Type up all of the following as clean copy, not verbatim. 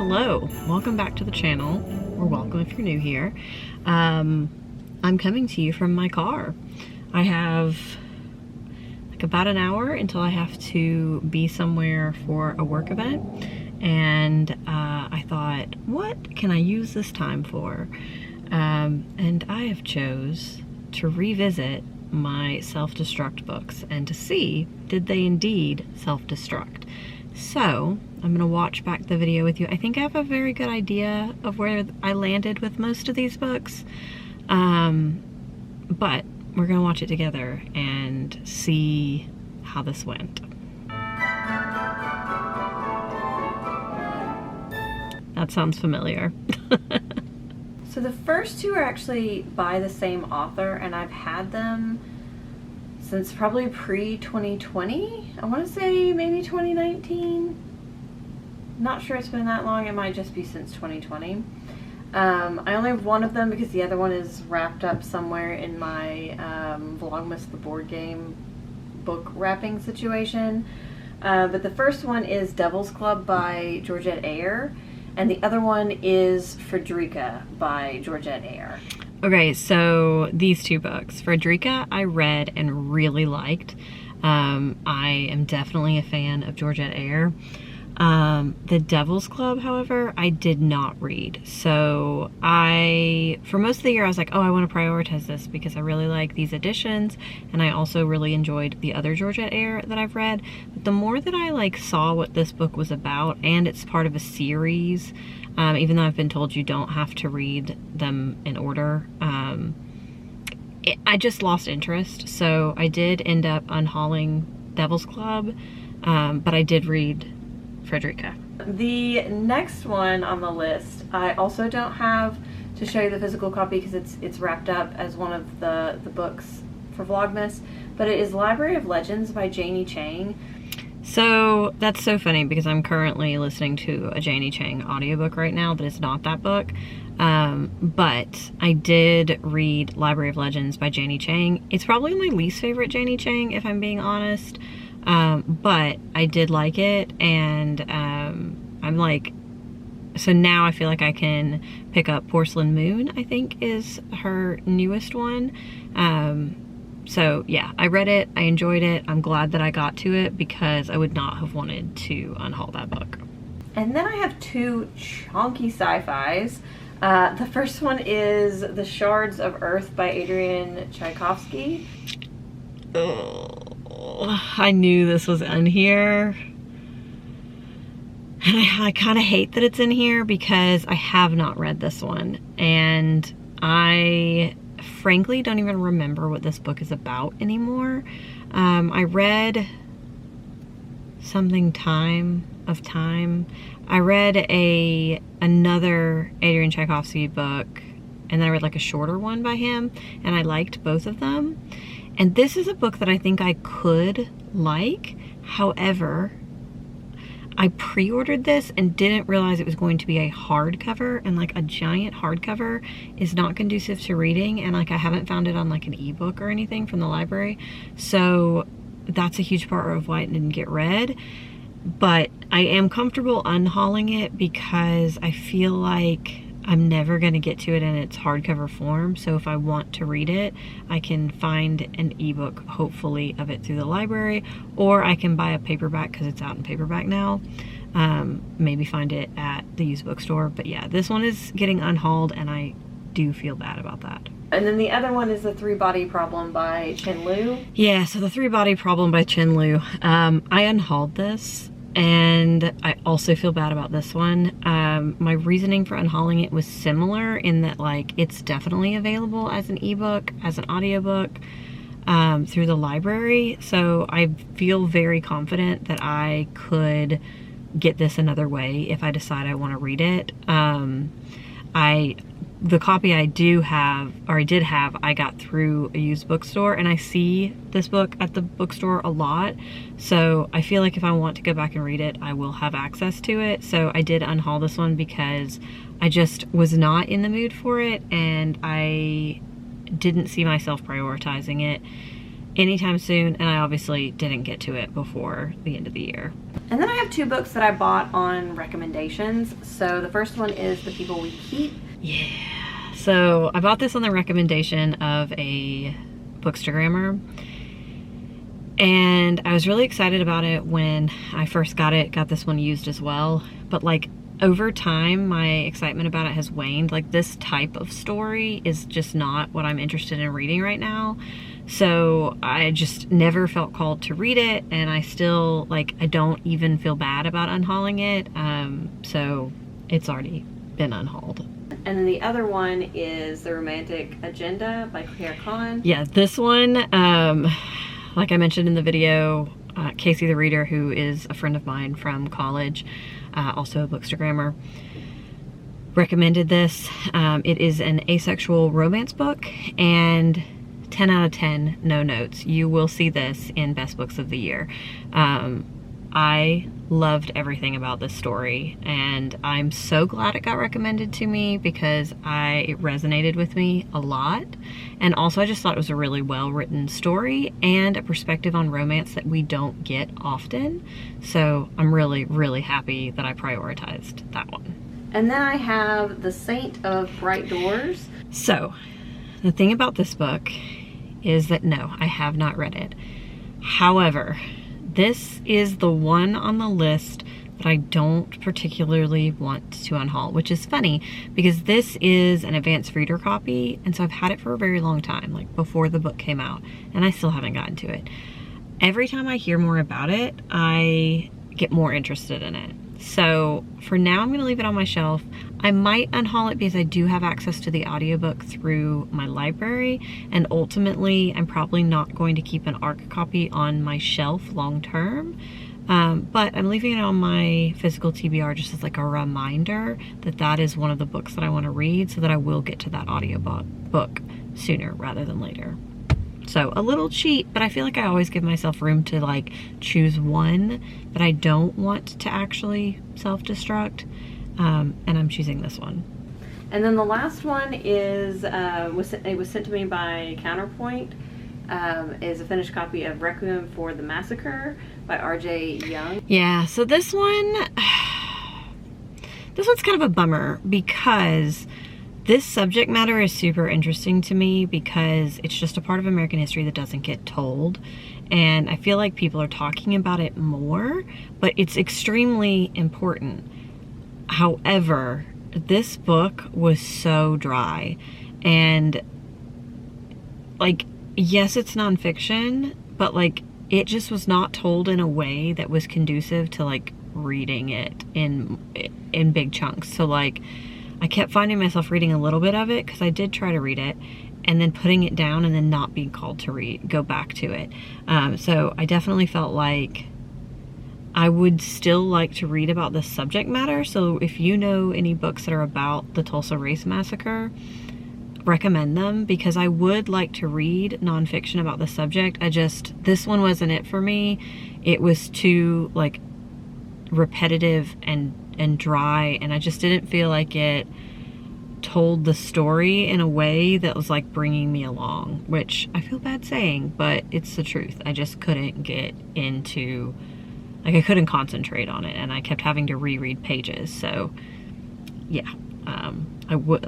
Hello, welcome back to the channel, or welcome if you're new here. I'm coming to you from my car. I have like about an hour until I have to be somewhere for a work event, and I thought, what can I use this time for? And I have chose to revisit my Self-Destruct books and to see, did they indeed self-destruct? So I'm gonna watch back the video with you. I think I have a very good idea of where I landed with most of these books, but we're gonna watch it together and see how this went. That sounds familiar. So the first two are actually by the same author, and I've had them since probably pre-2020. I want to say maybe 2019. Not sure it's been that long. It might just be since 2020. I only have one of them because the other one is wrapped up somewhere in my Vlogmas the board game book wrapping situation. But the first one is Devil's Club by Georgette Heyer, and the other one is Frederica by Georgette Heyer. Okay, so these two books. Frederica I read and really liked. I am definitely a fan of Georgette Heyer. The Devil's Club, however, I did not read. So for most of the year, I was like, oh, I want to prioritize this because I really like these editions, and I also really enjoyed the other Georgette Heyer that I've read. But the more that I saw what this book was about, and it's part of a series, even though I've been told you don't have to read them in order, I just lost interest. So I did end up unhauling Devil's Club, but I did read Frederica. The next one on the list, I also don't have to show you the physical copy because it's wrapped up as one of the books for Vlogmas, but it is Library of Legends by Janie Chang. So that's so funny because I'm currently listening to a Janie Chang audiobook right now that is not that book. But I did read Library of Legends by Janie Chang. It's probably my least favorite Janie Chang, if I'm being honest. But I did like it, and I'm like, so now I feel like I can pick up Porcelain Moon, I think is her newest one. So yeah, I read it, I enjoyed it, I'm glad that I got to it because I would not have wanted to unhaul that book. And then I have two chunky sci-fis. The first one is The Shards of Earth by Adrian Tchaikovsky. I knew this was in here, and I kind of hate that it's in here because I have not read this one, and I frankly don't even remember what this book is about anymore. I read something Time of Time. I read another Adrian Tchaikovsky book, and then I read like a shorter one by him, and I liked both of them. And this is a book that I think I could like. However, I pre-ordered this and didn't realize it was going to be a hardcover, and like a giant hardcover is not conducive to reading, and like I haven't found it on like an ebook or anything from the library. So that's a huge part of why it didn't get read. But I am comfortable unhauling it because I feel like I'm never going to get to it in its hardcover form. So if I want to read it, I can find an ebook, hopefully, of it through the library, or I can buy a paperback because it's out in paperback now. Maybe find it at the used bookstore. But yeah, this one is getting unhauled, and I do feel bad about that. And then the other one is The Three-Body Problem by Chen Liu. Yeah, so The Three-Body Problem by Chen Liu. I unhauled this, and I also feel bad about this one. My reasoning for unhauling it was similar in that like it's definitely available as an ebook, as an audiobook, through the library. So I feel very confident that I could get this another way if I decide I want to read it. The copy I do have, or I did have, I got through a used bookstore, and I see this book at the bookstore a lot. So I feel like if I want to go back and read it, I will have access to it. So I did unhaul this one because I just was not in the mood for it, and I didn't see myself prioritizing it. anytime soon, and I obviously didn't get to it before the end of the year. And then I have 2 books that I bought on recommendations. So the first one is The People We Keep. Yeah. So I bought this on the recommendation of a bookstagrammer, and I was really excited about it when I first got it. Got this one used as well, but like over time my excitement about it has waned. Like, this type of story is just not what I'm interested in reading right now. So I just never felt called to read it, and I still, like, I don't even feel bad about unhauling it. So it's already been unhauled. And then the other one is The Romantic Agenda by Claire Kahn. Yeah, this one, like I mentioned in the video, Casey the Reader, who is a friend of mine from college, also a bookstagrammer, recommended this. It is an asexual romance book, and 10 out of 10, no notes. You will see this in Best Books of the Year. I loved everything about this story, and I'm so glad it got recommended to me because it resonated with me a lot. And also I just thought it was a really well-written story and a perspective on romance that we don't get often. So I'm really, really happy that I prioritized that one. And then I have The Saint of Bright Doors. So the thing about this book is that no, I have not read it. However, this is the one on the list that I don't particularly want to unhaul, which is funny because this is an advanced reader copy, and so I've had it for a very long time, like before the book came out, and I still haven't gotten to it. Every time I hear more about it, I get more interested in it. So for now, I'm gonna leave it on my shelf. I might unhaul it because I do have access to the audiobook through my library, and ultimately I'm probably not going to keep an ARC copy on my shelf long term. But I'm leaving it on my physical TBR just as like a reminder that that is one of the books that I want to read, so that I will get to that audiobook sooner rather than later. So a little cheat, but I feel like I always give myself room to like choose one that I don't want to actually self-destruct, and I'm choosing this one. And then the last one is, it was sent to me by Counterpoint, is a finished copy of Requiem for the Massacre by R.J. Young. Yeah, so this one's kind of a bummer because this subject matter is super interesting to me because it's just a part of American history that doesn't get told. And I feel like people are talking about it more, but it's extremely important. However, this book was so dry, and like, yes, it's nonfiction, but like, it just was not told in a way that was conducive to like reading it in big chunks. So like, I kept finding myself reading a little bit of it because I did try to read it, and then putting it down and then not being called to go back to it. So I definitely felt like I would still like to read about this subject matter. So if you know any books that are about the Tulsa Race Massacre, recommend them, because I would like to read nonfiction about the subject. This one wasn't it for me. It was too like repetitive and dry, and I just didn't feel like it told the story in a way that was like bringing me along, which I feel bad saying, but it's the truth. I just couldn't get into, like, I couldn't concentrate on it, and I kept having to reread pages. So yeah, I would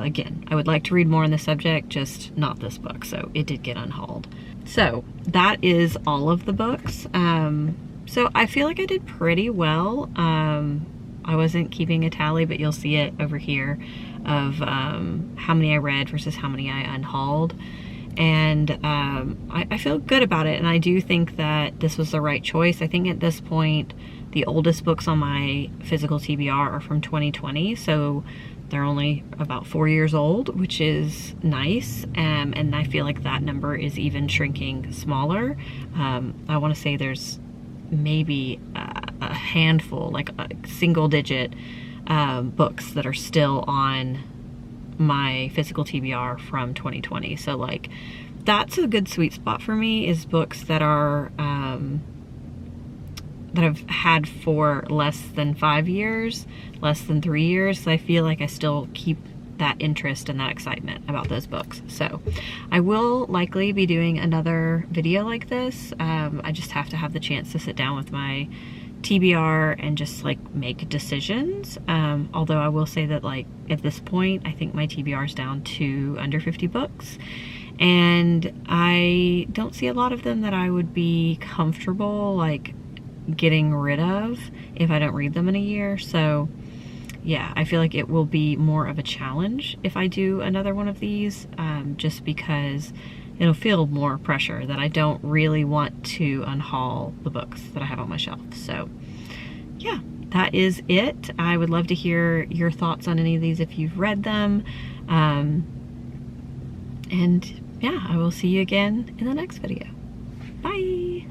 like to read more on the subject, just not this book. So it did get unhauled. So that is all of the books. So I feel like I did pretty well. I wasn't keeping a tally, but you'll see it over here of how many I read versus how many I unhauled. And I feel good about it, and I do think that this was the right choice. I think at this point, the oldest books on my physical TBR are from 2020, so they're only about 4 years old, which is nice, and I feel like that number is even shrinking smaller. I want to say there's maybe a handful, like a single digit books that are still on my physical TBR from 2020. So like, that's a good sweet spot for me, is books that are that I've had for less than 5 years, less than 3 years. So I feel like I still keep that interest and that excitement about those books. So I will likely be doing another video like this. I just have to have the chance to sit down with my TBR and just like make decisions. Although I will say that like at this point, I think my TBR is down to under 50 books. And I don't see a lot of them that I would be comfortable like getting rid of if I don't read them in a year. So yeah, I feel like it will be more of a challenge if I do another one of these, just because it'll feel more pressure that I don't really want to unhaul the books that I have on my shelf. So yeah, that is it. I would love to hear your thoughts on any of these if you've read them. And yeah, I will see you again in the next video. Bye.